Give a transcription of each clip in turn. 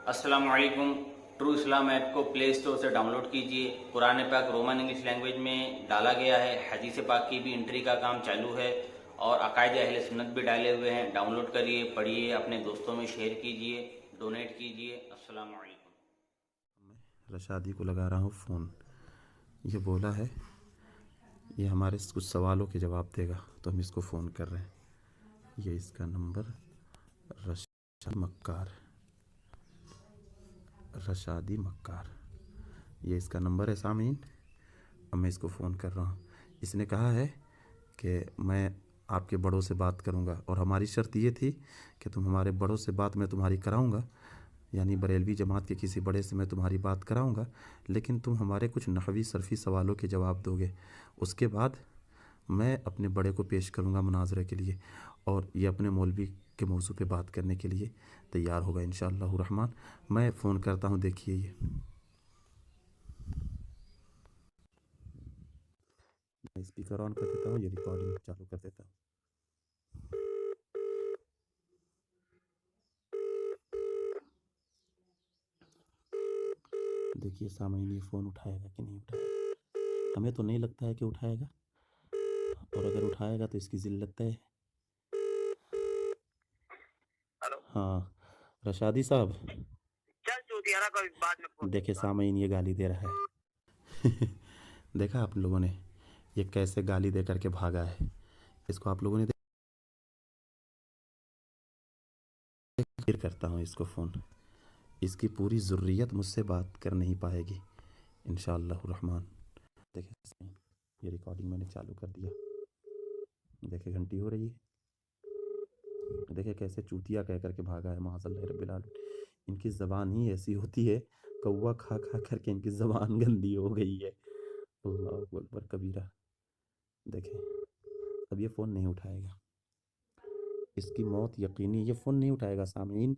अस्सलाम वालेकुम। ट्रू इस्लाम ऐप को प्ले स्टोर से डाउनलोड कीजिए। कुरान पाक रोमन इंग्लिश लैंग्वेज में डाला गया है। हदीस पाक की भी एंट्री का काम चालू है और अकायद अहले सुन्नत भी डाले हुए हैं। डाउनलोड करिए, पढ़िए, अपने दोस्तों में शेयर कीजिए, डोनेट कीजिए। अस्सलाम वालेकुम। रशादी को लगा रहा हूँ फ़ोन। ये बोला है ये हमारे कुछ सवालों के जवाब देगा, तो हम इसको फ़ोन कर रहे हैं। ये इसका नंबर रशादी मक्कार, ये इसका नंबर है सामीन। अब मैं इसको फ़ोन कर रहा हूँ। इसने कहा है कि मैं आपके बड़ों से बात करूँगा और हमारी शर्त ये थी कि तुम हमारे बड़ों से बात मैं तुम्हारी कराऊँगा, यानी बरेलवी जमात के किसी बड़े से मैं तुम्हारी बात कराऊंगा, लेकिन तुम हमारे कुछ नहवी सरफ़ी सवालों के जवाब दोगे। उसके बाद मैं अपने बड़े को पेश करूंगा मुनाजरे के लिए, और ये अपने मौलवी के मौजू पे बात करने के लिए तैयार होगा इंशाअल्लाह रहमान। मैं फ़ोन करता हूँ, देखिए ये मैं स्पीकर ऑन कर देता हूँ, ये रिकॉर्डिंग चालू कर देता हूँ। देखिए सामने ये फ़ोन उठाएगा कि नहीं उठाएगा। हमें तो नहीं लगता है कि उठाएगा, और अगर उठाएगा तो इसकी ज़िल्लत है। हाँ रशादी साहब, देखिए सामईन ये गाली दे रहा है। देखा आप लोगों ने ये कैसे गाली दे करके भागा है। इसको आप लोगों ने फिर करता हूँ इसको फ़ोन। इसकी पूरी ज़ुर्रियत मुझसे बात कर नहीं पाएगी इंशाअल्लाह रहमान। देखिए ये रिकॉर्डिंग मैंने चालू कर दिया, देखिए घंटी हो रही है। देखिए कैसे चूतिया कह करके भागा है। माज़अल्लाह रब्बिल आलमीन, इनकी ज़बान ही ऐसी होती है, कौवा खा खा करके इनकी ज़बान गंदी हो गई है। अल्लाहु अकबर कबीरा। देखें अब ये फ़ोन नहीं उठाएगा, इसकी मौत यकीनी, ये फ़ोन नहीं उठाएगा सामीन।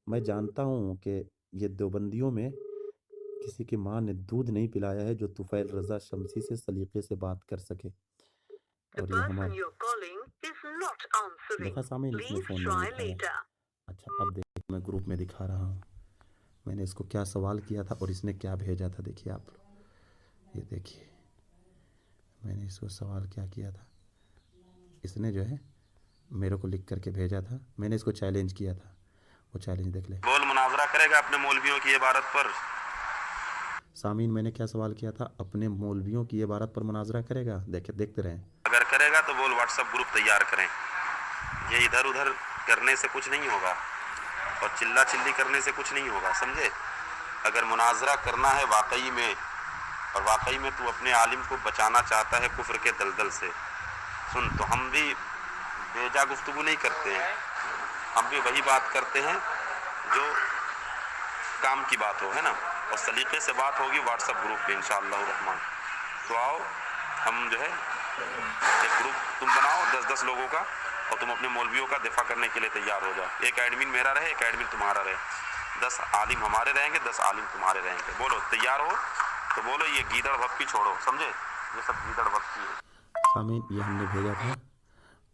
मैं जानता हूँ कि ये देवबंदियों में किसी की माँ ने दूध नहीं पिलाया है जो तुफ़ैल रज़ा शमसी से सलीक़े से बात कर सके। और ये हमारे देखा सामीन इसने फ़ोन नहीं उठाया। अच्छा अब देखिए मैं ग्रुप में दिखा रहा हूँ मैंने इसको क्या सवाल किया था और इसने क्या भेजा था। देखिए आप लोग, ये देखिए मैंने इसको सवाल क्या किया था। इसने जो है मेरे को लिख करके भेजा था, मैंने इसको चैलेंज किया था। वो चैलेंज देख ले। बोल मुनाजरा करेगा अपने मौलवियों की इबारत पर। सामीन मैंने क्या सवाल किया था, अपने मौलवियों की इबारत पर मुनाजरा करेगा। देखे देखते रहें। अगर करेगा तो बोल व्हाट्सएप ग्रुप तैयार करें। ये इधर उधर करने से कुछ नहीं होगा और चिल्ला चिल्ली करने से कुछ नहीं होगा, समझे। अगर मुनाजरा करना है वाकई में, और वाकई में तू अपने आलिम को बचाना चाहता है कुफ्र के दलदल से, सुन, तो हम भी बेजा गुफ्तगू नहीं करते हैं, हम भी वही बात करते हैं जो काम की बात हो, है ना। और सलीके से बात होगी व्हाट्सएप ग्रुप पे इंशाअल्लाह रहमान। तो आओ हम जो है एक ग्रुप तुम बनाओ 10-10 लोगों का, और तुम अपने मौलवियों का दिफा करने के लिए तैयार हो जाओ। एक एडमिन मेरा रहे, एक एडमिन तुम्हारा रहे, 10 आलिम हमारे रहेंगे, 10 आलिम तुम्हारे रहेंगे। बोलो तैयार हो तो बोलो। ये गीदड़ भक्की छोड़ो, समझे, ये सब गीदड़ भक्की है। सामीन ये हमने भेजा था,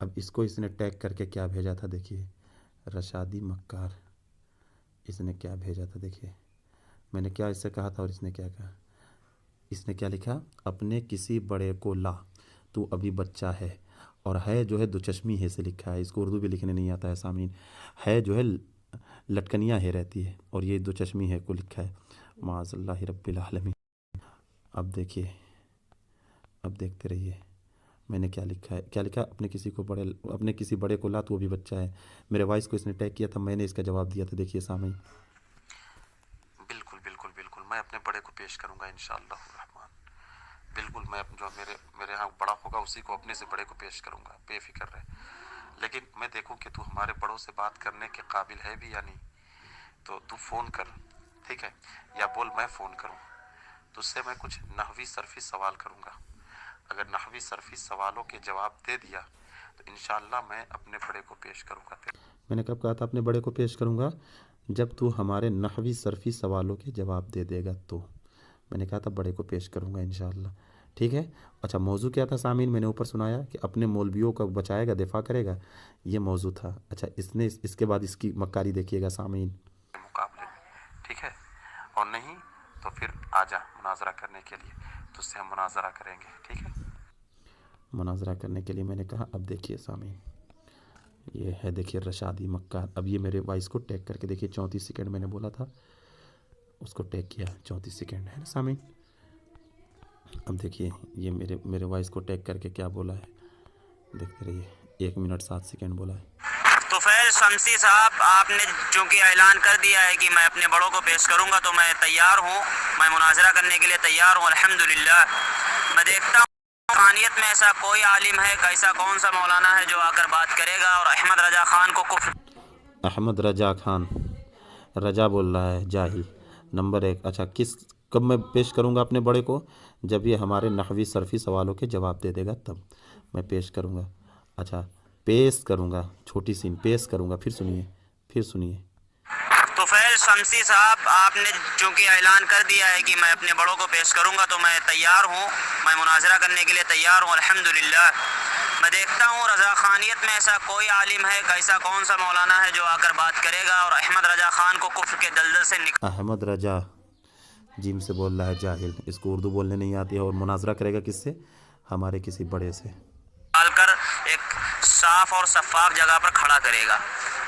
अब इसको इसने टैग करके क्या भेजा था देखिए, रशादी मक्कार। इसने क्या भेजा था देखिए, मैंने क्या इससे कहा था और इसने क्या कहा। इसने क्या लिखा, अपने किसी बड़े को ला, तू अभी बच्चा है। और है जो है दो चश्मी है से लिखा है, इसको उर्दू भी लिखने नहीं आता है सामीन। है जो है लटकनियाँ है रहती है, और ये दो चश्मी है को लिखा है। माज़अल्लाह रब्बिल आलमीन। अब देखिए, अब देखते रहिए मैंने क्या लिखा है। क्या लिखा, अपने किसी बड़े को ला, तू अभी बच्चा है। मेरे वॉइस को इसने टैग किया था, मैंने इसका जवाब दिया था। देखिए सामने बिल्कुल बिल्कुल बिल्कुल मैं अपने बड़े को पेश करूंगा इंशाअल्लाह रहमान। बिल्कुल मैं जो मेरे यहाँ बड़ा होगा उसी को अपने से बड़े को पेश करूंगा, बेफिक्र रहे। लेकिन मैं देखूं कि तू हमारे बड़ों से बात करने के काबिल है भी या नहीं, तो तू फ़ोन कर, ठीक है, या बोल मैं फ़ोन करूं। तुझसे मैं कुछ नहवी सरफी सवाल करूंगा। अगर नहवी सरफी सवालों के जवाब दे दिया तो इंशाअल्लाह मैं अपने बड़े को पेश करूंगा। मैंने कब कहा था अपने बड़े को पेश करूंगा, जब तू हमारे नहवी सरफी सवालों के जवाब दे देगा तो मैंने कहा था बड़े को पेश करूंगा इंशाअल्लाह, ठीक है। अच्छा मौजू क्या था सामीन, मैंने ऊपर सुनाया कि अपने मौलवियों को बचाएगा, दिफा करेगा, ये मौजू था। अच्छा इसके बाद इसकी मक्कारी देखिएगा सामीन। मुकाबले में ٹھیک ہے, اور نہیں تو پھر آ جا مناظرہ کرنے کے لیے, تو اس سے ہم مناظرہ کریں گے, ٹھیک ہے. مناظرہ کرنے کے لیے میں نے کہا. اب دیکھیے سامعین, یہ ہے دیکھیے رشادی مکار. اب یہ میرے وائس کو ٹیگ کر کے دیکھیے, 34 سیکنڈ میں نے بولا تھا, اس کو ٹیگ کیا 34 سیکنڈ ہے نا سامعین. اب دیکھیے یہ میرے وائس کو ٹیگ کر کے کیا بولا ہے, دیکھتے رہیے. 1 منٹ 7 سیکنڈ بولا ہے. طفیل شمسی صاحب, آپ نے چونکہ اعلان کر دیا ہے کہ میں اپنے بڑوں کو پیش کروں گا, تو میں تیار ہوں, میں مناظرہ کرنے کے لیے تیار ہوں الحمدللہ. میں دیکھتا ہوں روحانیت میں ایسا کوئی عالم ہے, ایسا کون سا مولانا ہے جو آ کر بات کرے گا اور احمد رضا خان کو کفر. احمد رجا خان, رجا بول رہا ہے, جاہل نمبر 1. اچھا کب میں پیش کروں گا اپنے بڑے کو؟ جب یہ ہمارے نحوی صرفی سوالوں کے جواب دے دے گا تب میں پیش کروں گا. اچھا پیش کروں گا, چھوٹی سی پیش کروں گا. پھر سنیے. طفیل شمسی صاحب, آپ نے چونکہ اعلان کر دیا ہے کہ میں اپنے بڑوں کو پیش کروں گا, تو میں تیار ہوں, میں مناظرہ کرنے کے لیے تیار ہوں الحمدللہ. میں دیکھتا ہوں رضا خانیت میں ایسا کوئی عالم ہے, ایسا کون سا مولانا ہے جو آ کر بات کرے گا اور احمد رضا خان کو کفر کے دلدل سے احمد رجا جیم سے بول رہا ہے, جاہل, اس کو اردو بولنے نہیں آتی ہے, اور مناظرہ کرے گا کس سے؟ ہمارے کسی بڑے سے. نکال کر ایک صاف اور شفاف جگہ پر کھڑا کرے گا.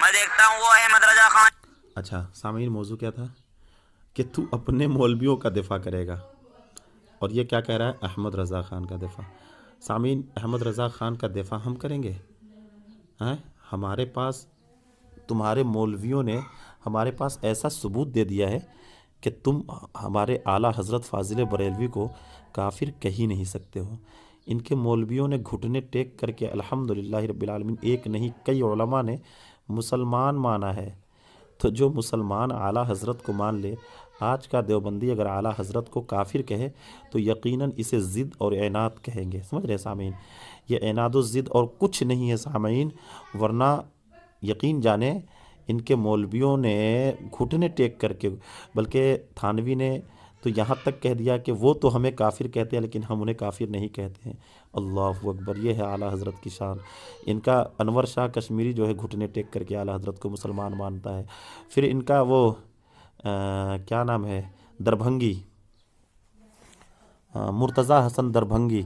میں دیکھتا ہوں وہ احمد رضا خان. اچھا سامعین, موضوع کیا تھا کہ تو اپنے مولویوں کا دفاع کرے گا, اور یہ کیا کہہ رہا ہے؟ احمد رضا خان کا دفاع. سامعین, احمد رضا خان کا دفاع ہم کریں گے؟ ہیں, ہمارے پاس تمہارے مولویوں نے ہمارے پاس ایسا ثبوت دے دیا ہے کہ تم ہمارے اعلیٰ حضرت فاضل بریلوی کو کافر کہہ ہی نہیں سکتے ہو. ان کے مولویوں نے گھٹنے ٹیک کر کے الحمدللہ رب العالمین, ایک نہیں کئی علماء نے مسلمان مانا ہے. تو جو مسلمان اعلیٰ حضرت کو مان لے, آج کا دیوبندی اگر اعلیٰ حضرت کو کافر کہے تو یقیناً اسے ضد اور عناد کہیں گے. سمجھ رہے سامعین, یہ عناد و ضد اور کچھ نہیں ہے سامعین, ورنہ یقین جانیں ان کے مولویوں نے گھٹنے ٹیک کر کے, بلکہ تھانوی نے تو یہاں تک کہہ دیا کہ وہ تو ہمیں کافر کہتے ہیں لیکن ہم انہیں کافر نہیں کہتے ہیں. اللہ اکبر, یہ ہے اعلیٰ حضرت کی شان. ان کا انور شاہ کشمیری جو ہے گھٹنے ٹیک کر کے اعلیٰ حضرت کو مسلمان مانتا ہے. پھر ان کا وہ کیا نام ہے, دربھنگی, مرتضیٰ حسن دربھنگی,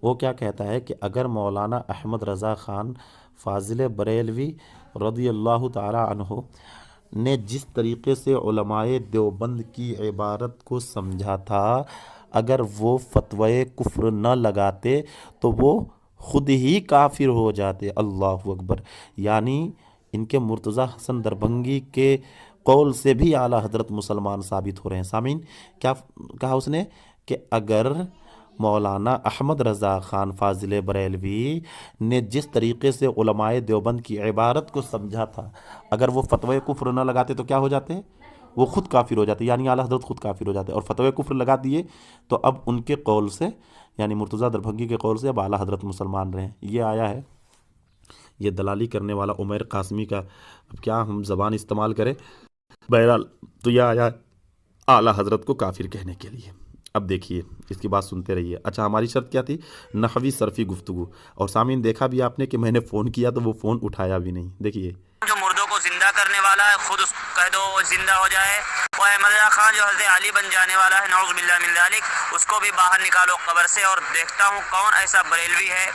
وہ کیا کہتا ہے کہ اگر مولانا احمد رضا خان فاضل بریلوی رضی اللہ تعالی عنہ نے جس طریقے سے علماء دیوبند کی عبارت کو سمجھا تھا, اگر وہ فتوی کفر نہ لگاتے تو وہ خود ہی کافر ہو جاتے. اللہ اکبر. یعنی ان کے مرتضیٰ حسن دربھنگی کے قول سے بھی اعلیٰ حضرت مسلمان ثابت ہو رہے ہیں. سامعین, کیا کہا اس نے کہ اگر مولانا احمد رضا خان فاضل بریلوی نے جس طریقے سے علماء دیوبند کی عبارت کو سمجھا تھا, اگر وہ فتوی کفر نہ لگاتے تو کیا ہو جاتے؟ وہ خود کافر ہو جاتے. یعنی اعلیٰ حضرت خود کافر ہو جاتے, اور فتوی کفر لگا دیے تو اب ان کے قول سے, یعنی مرتضیٰ دربھنگی کے قول سے اب اعلیٰ حضرت مسلمان رہے. یہ آیا ہے, یہ دلالی کرنے والا عمیر قاسمی کا, اب کیا ہم زبان استعمال کریں. بہرحال تو یہ آیا اعلیٰ حضرت کو کافر کہنے کے لیے. اب دیکھیے اس کی بات سنتے رہیے. اچھا ہماری شرط کیا تھی؟ نحوی صرفی گفتگو. اور سامعین دیکھا بھی آپ نے کہ میں نے فون کیا تو وہ فون اٹھایا بھی نہیں. دیکھیے, جو مردوں کو زندہ کرنے والا ہے, خود اس کہہ دو وہ زندہ ہو جائے. وہ احمد رضا خان جو حضرت علی بن جانے والا ہے, نعوذ باللہ من ذالک, اس کو بھی باہر نکالو قبر سے. اور دیکھتا ہوں کون ایسا بریلوی ہے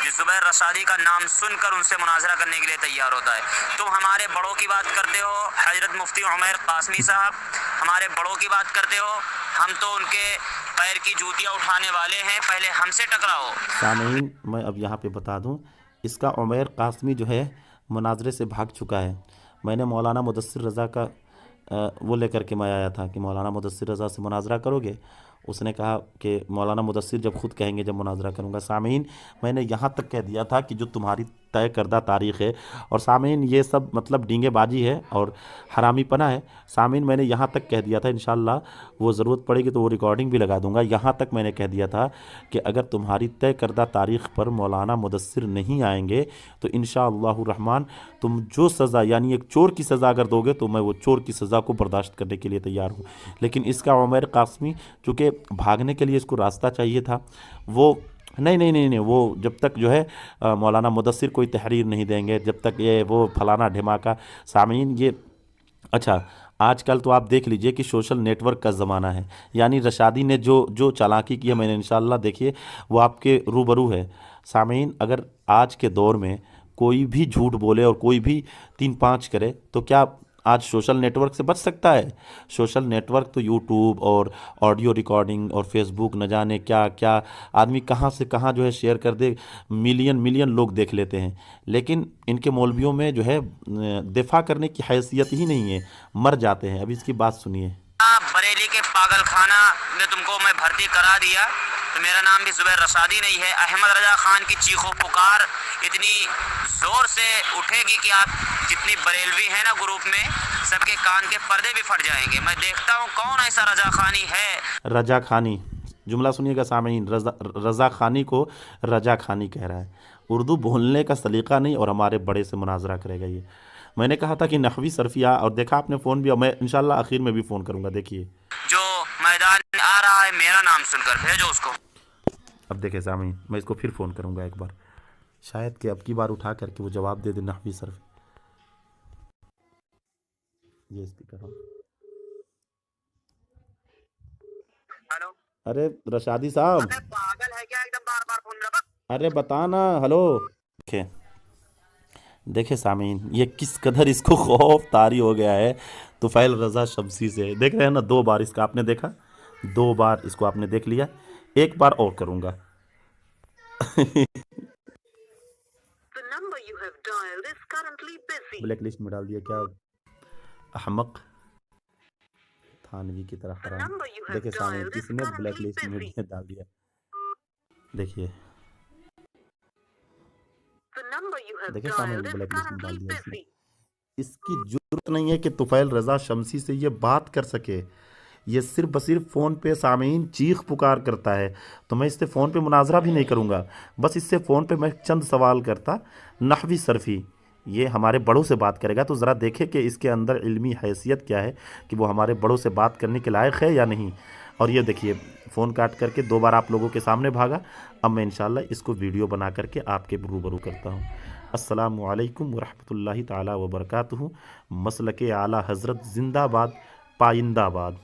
جو زبیر رشادی کا نام سن کر ان سے مناظرہ کرنے کے لیے تیار ہوتا ہے. تم ہمارے بڑوں کی بات کرتے ہو, حضرت مفتی عمیر قاسمی صاحب ہمارے بڑوں کی بات کرتے ہو, ہم تو ان کے پیر کی جوتیاں اٹھانے والے ہیں, پہلے ہم سے ٹکراؤ. سامعین میں اب یہاں پہ بتا دوں, اس کا عمیر قاسمی جو ہے مناظرے سے بھاگ چکا ہے. میں نے مولانا مدثر رضا کا وہ لے کر کے میں آیا تھا کہ مولانا مدثر رضا سے مناظرہ کرو گے. اس نے کہا کہ مولانا مدثر جب خود کہیں گے جب مناظرہ کروں گا. سامعین میں نے یہاں تک کہہ دیا تھا کہ جو تمہاری طے کردہ تاریخ ہے, اور سامعین یہ سب مطلب ڈینگے بازی ہے اور حرامی پناہ ہے. سامعین میں نے یہاں تک کہہ دیا تھا, انشاءاللہ وہ ضرورت پڑے گی تو وہ ریکارڈنگ بھی لگا دوں گا. یہاں تک میں نے کہہ دیا تھا کہ اگر تمہاری طے کردہ تاریخ پر مولانا مدثر نہیں آئیں گے تو انشاءاللہ الرحمن تم جو سزا, یعنی ایک چور کی سزا اگر دو گے تو میں وہ چور کی سزا کو برداشت کرنے کے لیے تیار ہوں. لیکن اس کا عمیر قاسمی چونکہ بھاگنے کے لیے اس کو راستہ چاہیے تھا, وہ نہیں وہ جب تک جو ہے مولانا مدثر کوئی تحریر نہیں دیں گے, جب تک یہ وہ فلانا ڈھماکہ. سامعین یہ اچھا आजकल तो आप देख लीजिए कि सोशल नेटवर्क का ज़माना है, यानी रशादी ने जो चालाकी की है, मैंने इंशाल्लाह देखिए वो आपके रूबरू है। सामीन, अगर आज के दौर में कोई भी झूठ बोले और कोई भी 3-5 करे तो क्या आज सोशल नेटवर्क से बच सकता है? सोशल नेटवर्क तो यूट्यूब और ऑडियो रिकॉर्डिंग और फेसबुक न जाने क्या क्या आदमी कहाँ से कहाँ जो है शेयर कर दे, मिलियन मिलियन लोग देख लेते हैं। लेकिन इनके मौलवियों में जो है दिफा करने की हैसियत ही नहीं है, मर जाते हैं। अभी इसकी बात सुनिए। बरेली के पागल खाना में तुमको मैं भर्ती करा दिया तो मेरा नाम भी जुबैर रसादी नहीं है। अहमद रजा खान की चीखो पुकार इतनी जोर से उठेगी कि आप जितनी बरेलवी हैं ना ग्रुप में, सबके कान के पर्दे भी फट जाएंगे। मैं देखता हूँ कौन ऐसा रजा खानी है। रजा खानी, जुमला सुनिएगा सामीन, रजा खानी को रजा खानी कह रहा है। उर्दू बोलने का सलीका नहीं और हमारे बड़े से मुनाजरा करेगा ये। मैंने कहा था कि नहवी सरफिया, और देखा आपने फ़ोन भी, मैं इंशाल्लाह आखिर में भी फ़ोन करूँगा। देखिए जो मैदान में आ रहा है मेरा नाम सुनकर भेजो उसको। अब देखे सामीन, मैं इसको फिर फ़ोन करूँगा एक बार, शायद कि अब की बार उठा करके वो जवाब दे दे नहवी सरफ। ये स्पीकर हो। हेलो, अरे रशादी साहब, पागल है क्या एकदम बार बार फोन लगा? अरे बता ना। हेलो। देखे सामीन, ये किस कदर इसको खौफ तारी हो गया है तुफैल रजा शमसी से। देख रहे हैं ना, 2 बार इसका आपने देखा, 2 बार इसको आपने देख लिया, एक बार और करूँगा। ब्लैक लिस्ट में डाल दिया क्या अहमक, थानवी की तरह हराम। देखिए सामीन, किसने ब्लैक लिस्ट में डाल दिया। देखिए देखिए सामीन, ब्लैक लिस्ट में डाल दिया इसने। इसकी जरूरत नहीं है कि तुफैल रजा शमसी से ये बात कर सके, ये सिर्फ फ़ोन पे सामीन चीख पुकार करता है। तो मैं इससे फ़ोन पे मुनाजरा भी नहीं करूँगा, बस इससे फ़ोन पे मैं चंद सवाल करता। नहवी सरफ़ी ये हमारे बड़ों से बात करेगा तो ज़रा देखे कि इसके अंदर इल्मी हैसियत क्या है, कि वो हमारे बड़ों से बात करने के लायक है या नहीं। और ये देखिए फ़ोन काट करके 2 बार आप लोगों के सामने भागा। अब मैं इंशाल्लाह इसको वीडियो बना करके आपके रूबरू करता हूँ। अस्सलामु अलैकुम वरहमतुल्लाहि ताला व बरकातुहू। मसलके आला हज़रत ज़िंदाबाद, पाइंदाबाद।